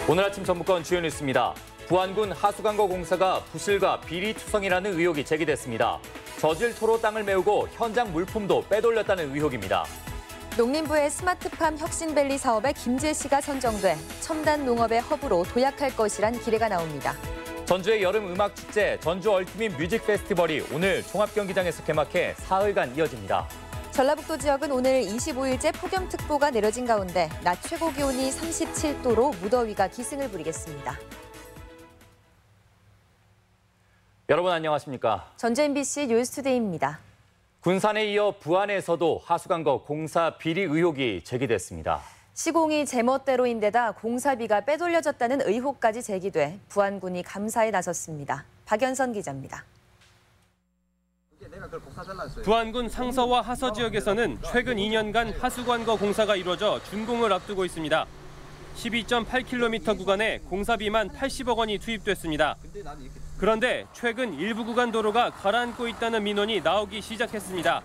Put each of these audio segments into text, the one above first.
오늘 아침 전북권 주요 뉴스입니다. 부안군 하수관거 공사가 부실과 비리 투성이라는 의혹이 제기됐습니다. 저질토로 땅을 메우고 현장 물품도 빼돌렸다는 의혹입니다. 농림부의 스마트팜 혁신밸리 사업에 김재 씨가 선정돼 첨단 농업의 허브로 도약할 것이란 기대가 나옵니다. 전주의 여름 음악 축제 전주 얼티밋 뮤직 페스티벌이 오늘 종합경기장에서 개막해 사흘간 이어집니다. 전라북도 지역은 오늘 25일째 폭염특보가 내려진 가운데 낮 최고 기온이 37도로 무더위가 기승을 부리겠습니다. 여러분 안녕하십니까? 전주 MBC 뉴스투데이입니다. 군산에 이어 부안에서도 하수관거 공사 비리 의혹이 제기됐습니다. 시공이 제멋대로인데다 공사비가 빼돌려졌다는 의혹까지 제기돼 부안군이 감사에 나섰습니다. 박연선 기자입니다. 부안군 상서와 하서 지역에서는 최근 2년간 하수관거 공사가 이루어져 준공을 앞두고 있습니다. 12.8km 구간에 공사비만 80억 원이 투입됐습니다. 그런데 최근 일부 구간 도로가 가라앉고 있다는 민원이 나오기 시작했습니다.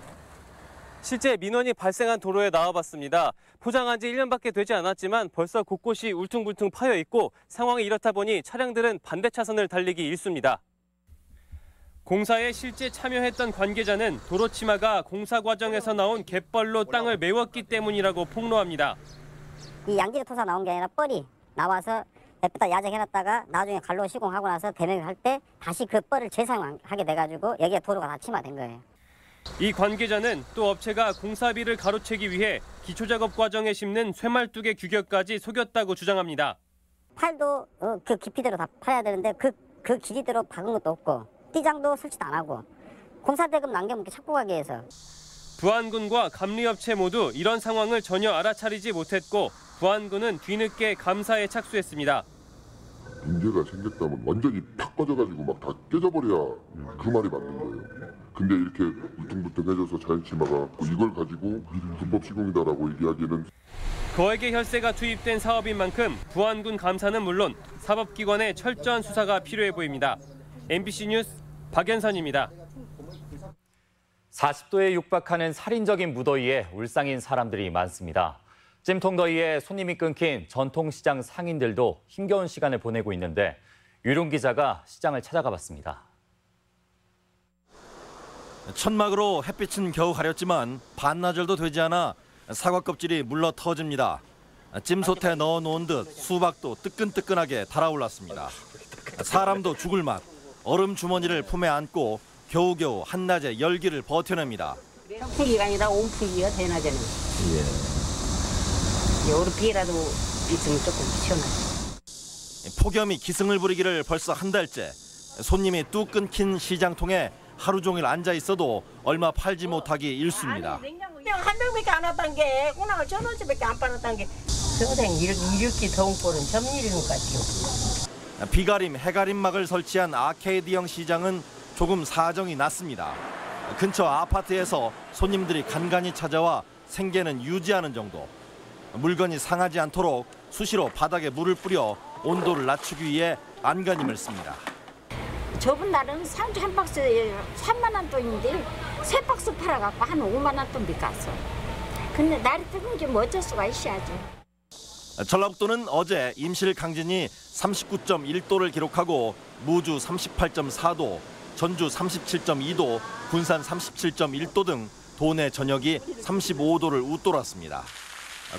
실제 민원이 발생한 도로에 나와봤습니다. 포장한 지 1년밖에 되지 않았지만 벌써 곳곳이 울퉁불퉁 파여 있고 상황이 이렇다 보니 차량들은 반대 차선을 달리기 일쑤입니다. 공사에 실제 참여했던 관계자는 도로 치마가 공사 과정에서 나온 갯벌로 땅을 메웠기 때문이라고 폭로합니다. 이 양지리 토사 나온 게 아니라 뻘이 나와서 냅다 야적해놨다가 나중에 갈로 시공하고 나서 대명을 할 때 다시 그 뻘을 재사용하게 돼가지고 여기에 도로가 다 침하된 거예요. 이 관계자는 또 업체가 공사비를 가로채기 위해 기초작업 과정에 심는 쇠말뚝의 규격까지 속였다고 주장합니다. 팔도 그 깊이대로 다 파야 되는데 그 길이대로 박은 것도 없고 띠장도 설치도 안 하고 공사대금 남겨먹기 착복하기 위해서. 부안군과 감리업체 모두 이런 상황을 전혀 알아차리지 못했고 부안군은 뒤늦게 감사에 착수했습니다. 문제가 생겼다면 완전히 팍 꺼져가지고 막 다 깨져버려야 그 말이 맞는 거예요. 근데 이렇게 울퉁불퉁해져서 자연치마가 이걸 가지고 불법 시공이다라고 얘기하기에는. 거액의 혈세가 투입된 사업인 만큼 부안군 감사는 물론 사법기관의 철저한 수사가 필요해 보입니다. MBC 뉴스 박연선입니다. 40도에 육박하는 살인적인 무더위에 울상인 사람들이 많습니다. 찜통더위에 손님이 끊긴 전통시장 상인들도 힘겨운 시간을 보내고 있는데 유룡 기자가 시장을 찾아가 봤습니다. 천막으로 햇빛은 겨우 가렸지만 반나절도 되지 않아 사과 껍질이 물러 터집니다. 찜솥에 넣어놓은 듯 수박도 뜨끈뜨끈하게 달아올랐습니다. 사람도 죽을 맛, 얼음 주머니를 품에 안고 겨우겨우 한낮의 열기를 버텨냅니다. 풍기가 아니라 온풍기가 대낮에는. 여름 비라도 있으면 조금 시원하죠. 폭염이 기승을 부리기를 벌써 한 달째. 손님이 뚝 끊긴 시장통에 하루 종일 앉아 있어도 얼마 팔지 못하기 일쑤입니다. 한 병밖에 안 왔단 게 오늘 전원집밖에 안 팔았단 게 서생 이렇게 더운 꼴은 점일인 것 같아요. 비가림, 해가림막을 설치한 아케이드형 시장은 조금 사정이 났습니다. 근처 아파트에서 손님들이 간간히 찾아와 생계는 유지하는 정도. 물건이 상하지 않도록 수시로 바닥에 물을 뿌려 온도를 낮추기 위해 안간힘을 씁니다. 저번 날은 상주 한 박스에 3만 원 돈인데 세 박스 팔아갖고 한 5만 원 돈 비쌌어. 근데 날이 뜨거운 게 뭐 어쩔 수가 있어야지. 전라북도는 어제 임실 강진이 39.1도를 기록하고 무주 38.4도, 전주 37.2도, 군산 37.1도 등 도내 전역이 35도를 웃돌았습니다.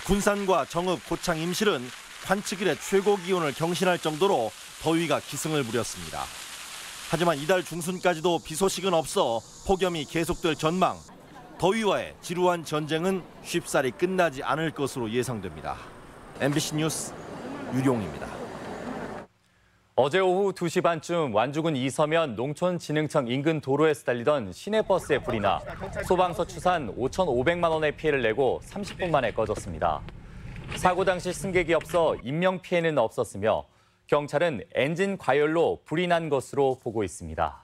군산과 정읍, 고창, 임실은 관측 일의 최고 기온을 경신할 정도로 더위가 기승을 부렸습니다. 하지만 이달 중순까지도 비 소식은 없어 폭염이 계속될 전망. 더위와의 지루한 전쟁은 쉽사리 끝나지 않을 것으로 예상됩니다. MBC 뉴스 유룡입니다. 어제 오후 2시 반쯤 완주군 이서면 농촌진흥청 인근 도로에서 달리던 시내버스에 불이 나 소방서 추산 5,500만 원의 피해를 내고 30분 만에 꺼졌습니다. 사고 당시 승객이 없어 인명피해는 없었으며 경찰은 엔진 과열로 불이 난 것으로 보고 있습니다.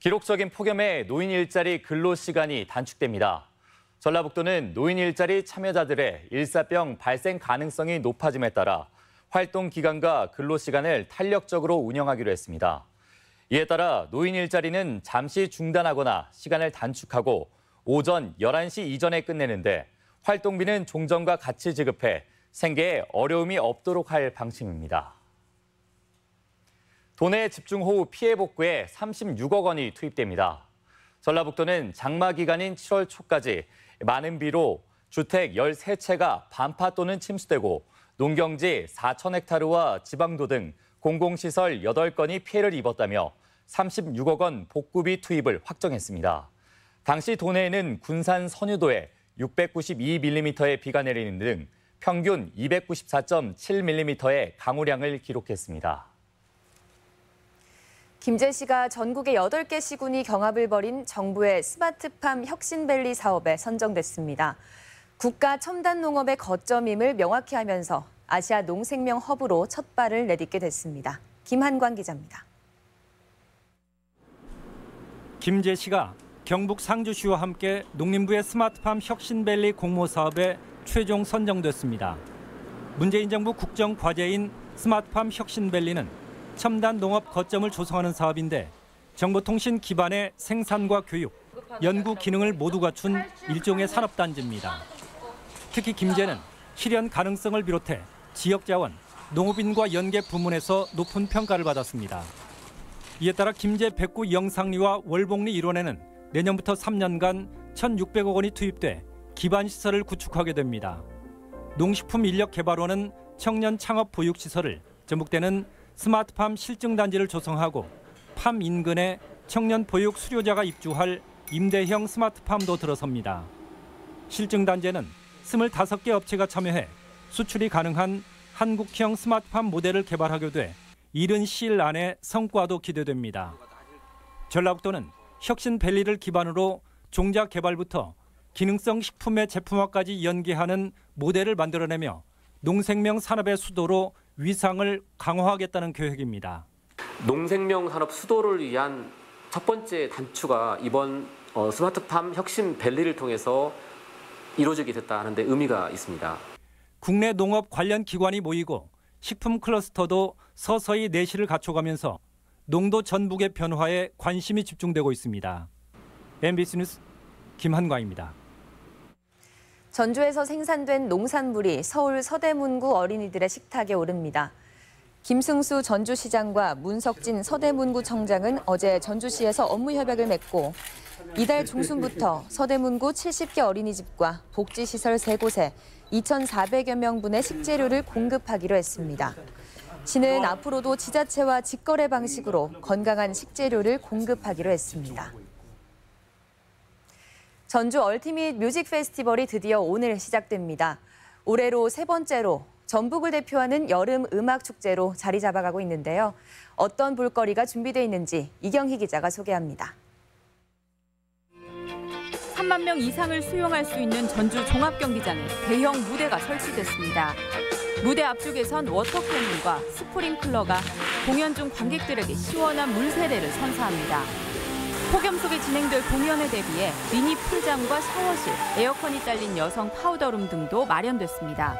기록적인 폭염에 노인 일자리 근로 시간이 단축됩니다. 전라북도는 노인 일자리 참여자들의 일사병 발생 가능성이 높아짐에 따라 활동 기간과 근로 시간을 탄력적으로 운영하기로 했습니다. 이에 따라 노인 일자리는 잠시 중단하거나 시간을 단축하고 오전 11시 이전에 끝내는데 활동비는 종전과 같이 지급해 생계에 어려움이 없도록 할 방침입니다. 도내 집중호우 피해 복구에 36억 원이 투입됩니다. 전라북도는 장마 기간인 7월 초까지 많은 비로 주택 13채가 반파 또는 침수되고 농경지 4,000헥타르와 지방도 등 공공시설 8건이 피해를 입었다며 36억 원 복구비 투입을 확정했습니다. 당시 도내에는 군산 선유도에 692mm의 비가 내리는 등 평균 294.7mm의 강우량을 기록했습니다. 김제시가 전국의 8개 시군이 경합을 벌인 정부의 스마트팜 혁신밸리 사업에 선정됐습니다. 국가 첨단 농업의 거점임을 명확히 하면서 아시아 농생명 허브로 첫 발을 내딛게 됐습니다. 김한광 기자입니다. 김제시가 경북 상주시와 함께 농림부의 스마트팜 혁신밸리 공모 사업에 최종 선정됐습니다. 문재인 정부 국정 과제인 스마트팜 혁신밸리는 첨단 농업 거점을 조성하는 사업인데 정보통신 기반의 생산과 교육, 연구 기능을 모두 갖춘 일종의 산업단지입니다. 특히 김제는 실현 가능성을 비롯해 지역자원, 농업인과 연계 부문에서 높은 평가를 받았습니다. 이에 따라 김제 백구 영상리와 월봉리 일원에는 내년부터 3년간 1,600억 원이 투입돼 기반시설을 구축하게 됩니다. 농식품인력개발원은 청년 창업 보육시설을, 전북대는 스마트팜 실증단지를 조성하고 팜 인근에 청년 보육 수료자가 입주할 임대형 스마트팜도 들어섭니다. 실증단지에는 25개 업체가 참여해 수출이 가능한 한국형 스마트팜 모델을 개발하게 돼 이른 시일 안에 성과도 기대됩니다. 전라북도는 혁신밸리를 기반으로 종자 개발부터 기능성 식품의 제품화까지 연계하는 모델을 만들어내며 농생명 산업의 수도로 위상을 강화하겠다는 계획입니다. 농생명 산업 수도를 위한 첫 번째 단추가 이번 스마트팜 혁신밸리를 통해서 이루어지게 됐다는 데 의미가 있습니다. 국내 농업 관련 기관이 모이고 식품 클러스터도 서서히 내실을 갖춰가면서 농도 전북의 변화에 관심이 집중되고 있습니다. MBC 뉴스 김한광입니다. 전주에서 생산된 농산물이 서울 서대문구 어린이들의 식탁에 오릅니다. 김승수 전주시장과 문석진 서대문구 청장은 어제 전주시에서 업무 협약을 맺고 이달 중순부터 서대문구 70개 어린이집과 복지시설 3곳에 2,400여 명분의 식재료를 공급하기로 했습니다. 시는 앞으로도 지자체와 직거래 방식으로 건강한 식재료를 공급하기로 했습니다. 전주 얼티밋 뮤직 페스티벌이 드디어 오늘 시작됩니다. 올해로 3번째로 전북을 대표하는 여름 음악 축제로 자리 잡아가고 있는데요. 어떤 볼거리가 준비되어 있는지 이경희 기자가 소개합니다. 3만 명 이상을 수용할 수 있는 전주 종합경기장에 대형 무대가 설치됐습니다. 무대 앞쪽에선 워터캐논과 스프링클러가 공연 중 관객들에게 시원한 물세례를 선사합니다. 폭염 속에 진행될 공연에 대비해 미니 풀장과 샤워실, 에어컨이 딸린 여성 파우더룸 등도 마련됐습니다.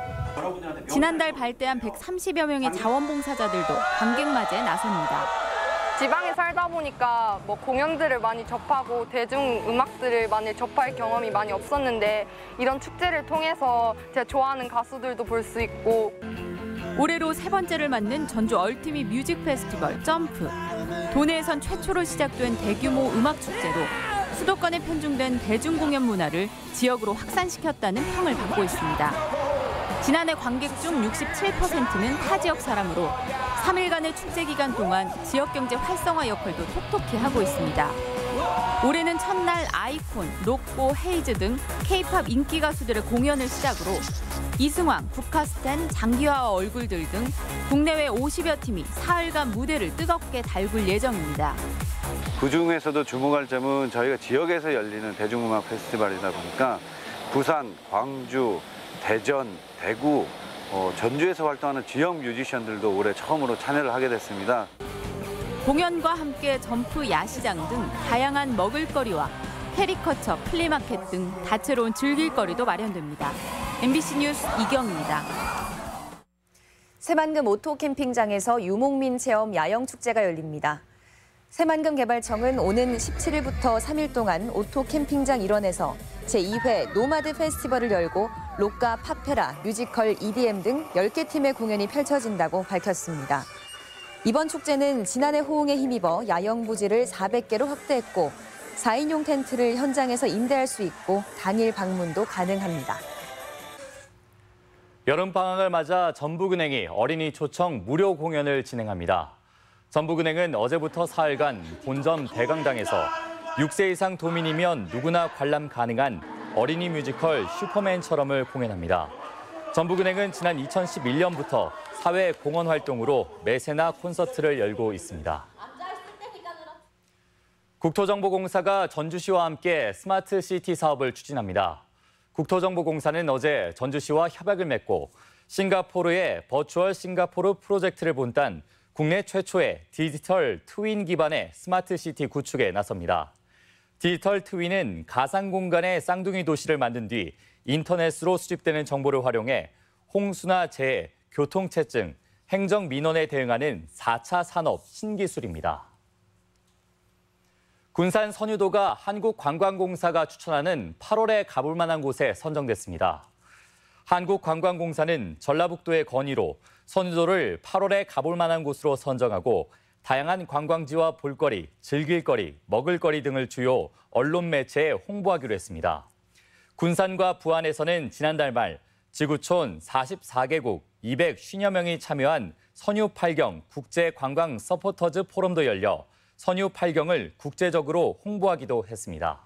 지난달 발대한 130여 명의 자원봉사자들도 관객 맞이에 나섭니다. 지방에 살다 보니까 공연들을 많이 접하고 대중음악들을 많이 접할 경험이 많이 없었는데 이런 축제를 통해서 제가 좋아하는 가수들도 볼 수 있고. 올해로 3번째를 맞는 전주 얼티밋 뮤직 페스티벌 점프. 도내에선 최초로 시작된 대규모 음악 축제로 수도권에 편중된 대중공연 문화를 지역으로 확산시켰다는 평을 받고 있습니다. 지난해 관객 중 67%는 타 지역 사람으로 3일간의 축제 기간 동안 지역 경제 활성화 역할도 톡톡히 하고 있습니다. 올해는 첫날 아이콘, 로꼬, 헤이즈 등 K-팝 인기 가수들의 공연을 시작으로 이승환, 국카스텐, 장기화와 얼굴들 등 국내외 50여 팀이 사흘간 무대를 뜨겁게 달굴 예정입니다. 그중에서도 주목할 점은 저희가 지역에서 열리는 대중음악 페스티벌이다 보니까 부산, 광주, 대전, 대구, 전주에서 활동하는 지역 뮤지션들도 올해 처음으로 참여를 하게 됐습니다. 공연과 함께 점프 야시장 등 다양한 먹을거리와 캐리커처, 플리마켓 등 다채로운 즐길거리도 마련됩니다. MBC 뉴스 이경입니다. 새만금 오토 캠핑장에서 유목민 체험 야영 축제가 열립니다. 새만금 개발청은 오는 17일부터 3일 동안 오토 캠핑장 일원에서 제2회 노마드 페스티벌을 열고 록과 파페라, 뮤지컬, EDM 등 10개 팀의 공연이 펼쳐진다고 밝혔습니다. 이번 축제는 지난해 호응에 힘입어 야영 부지를 400개로 확대했고 4인용 텐트를 현장에서 임대할 수 있고 당일 방문도 가능합니다. 여름방학을 맞아 전북은행이 어린이 초청 무료 공연을 진행합니다. 전북은행은 어제부터 사흘간 본점 대강당에서 6세 이상 도민이면 누구나 관람 가능한 어린이 뮤지컬 슈퍼맨처럼을 공연합니다. 전북은행은 지난 2011년부터 사회 공헌 활동으로 매세나 콘서트를 열고 있습니다. 국토정보공사가 전주시와 함께 스마트시티 사업을 추진합니다. 국토정보공사는 어제 전주시와 협약을 맺고 싱가포르의 버추얼 싱가포르 프로젝트를 본딴 국내 최초의 디지털 트윈 기반의 스마트시티 구축에 나섭니다. 디지털 트윈은 가상 공간의 쌍둥이 도시를 만든 뒤 인터넷으로 수집되는 정보를 활용해 홍수나 재해, 교통체증, 행정민원에 대응하는 4차 산업 신기술입니다. 군산 선유도가 한국관광공사가 추천하는 8월에 가볼 만한 곳에 선정됐습니다. 한국관광공사는 전라북도의 건의로 선유도를 8월에 가볼 만한 곳으로 선정하고 다양한 관광지와 볼거리, 즐길거리, 먹을거리 등을 주요 언론 매체에 홍보하기로 했습니다. 군산과 부안에서는 지난달 말 지구촌 44개국 250여 명이 참여한 선유 8경 국제관광 서포터즈 포럼도 열려 선유 8경을 국제적으로 홍보하기도 했습니다.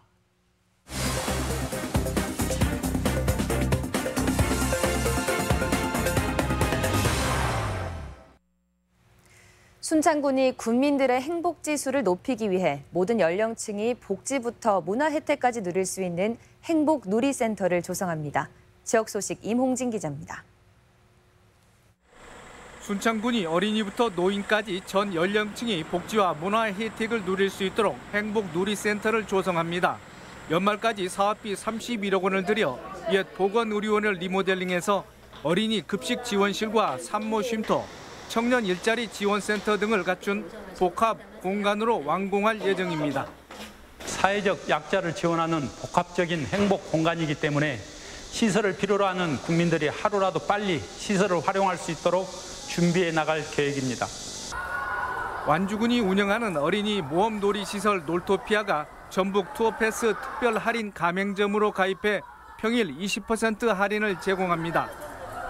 순창군이 국민들의 행복지수를 높이기 위해 모든 연령층이 복지부터 문화 혜택까지 누릴 수 있는 행복 누리센터를 조성합니다. 지역 소식 임홍진 기자입니다. 순창군이 어린이부터 노인까지 전 연령층이 복지와 문화 혜택을 누릴 수 있도록 행복 누리센터를 조성합니다. 연말까지 사업비 31억 원을 들여 옛 보건의료원을 리모델링해서 어린이 급식 지원실과 산모 쉼터, 청년 일자리 지원센터 등을 갖춘 복합 공간으로 완공할 예정입니다. 사회적 약자를 지원하는 복합적인 행복 공간이기 때문에 시설을 필요로 하는 국민들이 하루라도 빨리 시설을 활용할 수 있도록 준비해 나갈 계획입니다. 완주군이 운영하는 어린이 모험 놀이시설 놀토피아가 전북 투어패스 특별 할인 가맹점으로 가입해 평일 20% 할인을 제공합니다.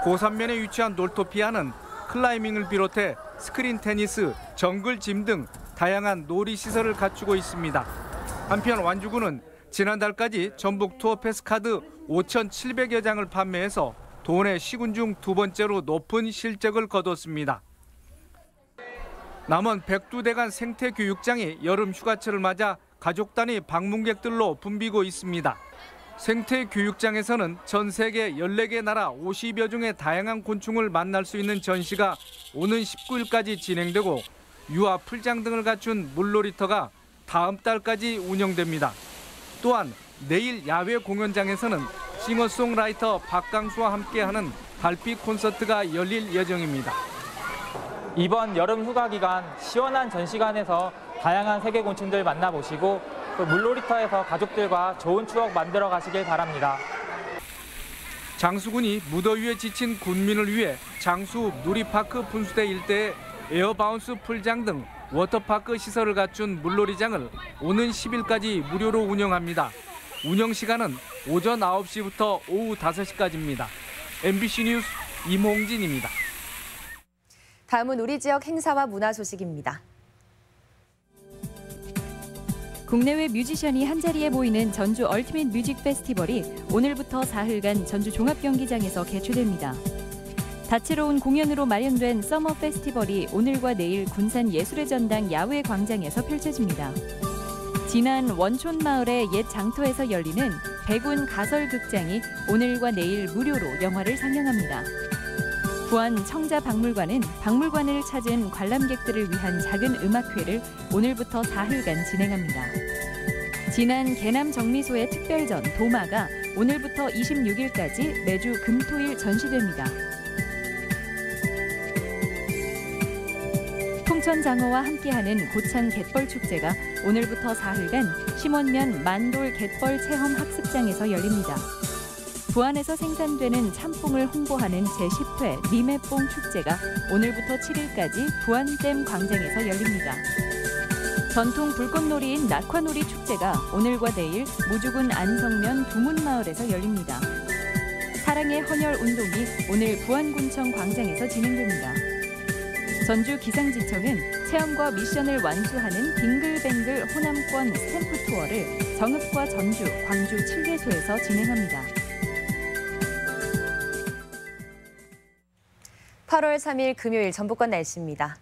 고산면에 위치한 놀토피아는 클라이밍을 비롯해 스크린 테니스, 정글짐 등 다양한 놀이시설을 갖추고 있습니다. 한편 완주군은 지난달까지 전북 투어패스 카드 5,700여 장을 판매해서 도내 시군 중 두 번째로 높은 실적을 거뒀습니다. 남원 백두대간 생태교육장이 여름 휴가철을 맞아 가족 단위 방문객들로 붐비고 있습니다. 생태교육장에서는 전 세계 14개 나라 50여 종의 다양한 곤충을 만날 수 있는 전시가 오는 19일까지 진행되고 유아 풀장 등을 갖춘 물놀이터가 다음 달까지 운영됩니다. 또한 내일 야외 공연장에서는 싱어송라이터 박강수와 함께하는 달빛 콘서트가 열릴 예정입니다. 이번 여름 휴가 기간 시원한 전시관에서 다양한 세계 곤충들 만나보시고 또 물놀이터에서 가족들과 좋은 추억 만들어 가시길 바랍니다. 장수군이 무더위에 지친 군민을 위해 장수 누리파크 분수대 일대에 에어바운스 풀장 등 워터파크 시설을 갖춘 물놀이장을 오는 10일까지 무료로 운영합니다. 운영 시간은 오전 9시부터 오후 5시까지입니다. MBC 뉴스 임홍진입니다. 다음은 우리 지역 행사와 문화 소식입니다. 국내외 뮤지션이 한자리에 모이는 전주 얼티밋 뮤직 페스티벌이 오늘부터 사흘간 전주 종합경기장에서 개최됩니다. 다채로운 공연으로 마련된 서머 페스티벌이 오늘과 내일 군산 예술의 전당 야외 광장에서 펼쳐집니다. 진안 원촌마을의 옛 장터에서 열리는 백운 가설극장이 오늘과 내일 무료로 영화를 상영합니다. 부안 청자박물관은 박물관을 찾은 관람객들을 위한 작은 음악회를 오늘부터 사흘간 진행합니다. 진안 개남정미소의 특별전 도마가 오늘부터 26일까지 매주 금, 토, 일 전시됩니다. 홍천장어와 함께하는 고창 갯벌 축제가 오늘부터 사흘간 심원면 만돌 갯벌 체험 학습장에서 열립니다. 부안에서 생산되는 참뽕을 홍보하는 제10회 리메뽕 축제가 오늘부터 7일까지 부안댐 광장에서 열립니다. 전통 불꽃놀이인 낙화놀이 축제가 오늘과 내일 무주군 안성면 두문마을에서 열립니다. 사랑의 헌혈 운동이 오늘 부안군청 광장에서 진행됩니다. 전주 기상지청은 체험과 미션을 완수하는 빙글뱅글 호남권 스탬프 투어를 정읍과 전주, 광주 7개소에서 진행합니다. 8월 3일 금요일 전북권 날씨입니다.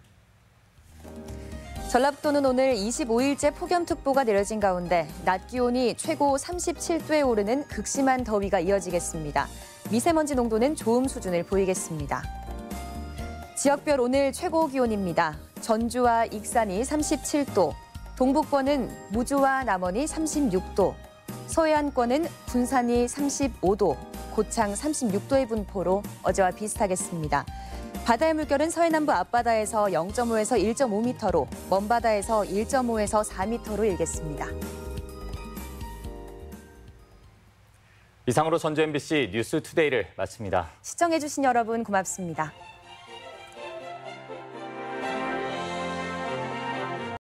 전라북도는 오늘 25일째 폭염특보가 내려진 가운데 낮 기온이 최고 37도에 오르는 극심한 더위가 이어지겠습니다. 미세먼지 농도는 좋음 수준을 보이겠습니다. 지역별 오늘 최고 기온입니다. 전주와 익산이 37도, 동북권은 무주와 남원이 36도, 서해안권은 군산이 35도, 고창 36도의 분포로 어제와 비슷하겠습니다. 바다의 물결은 서해남부 앞바다에서 0.5에서 1.5m로, 먼바다에서 1.5에서 4m로 일겠습니다. 이상으로 전주 MBC 뉴스투데이를 마칩니다. 시청해주신 여러분 고맙습니다.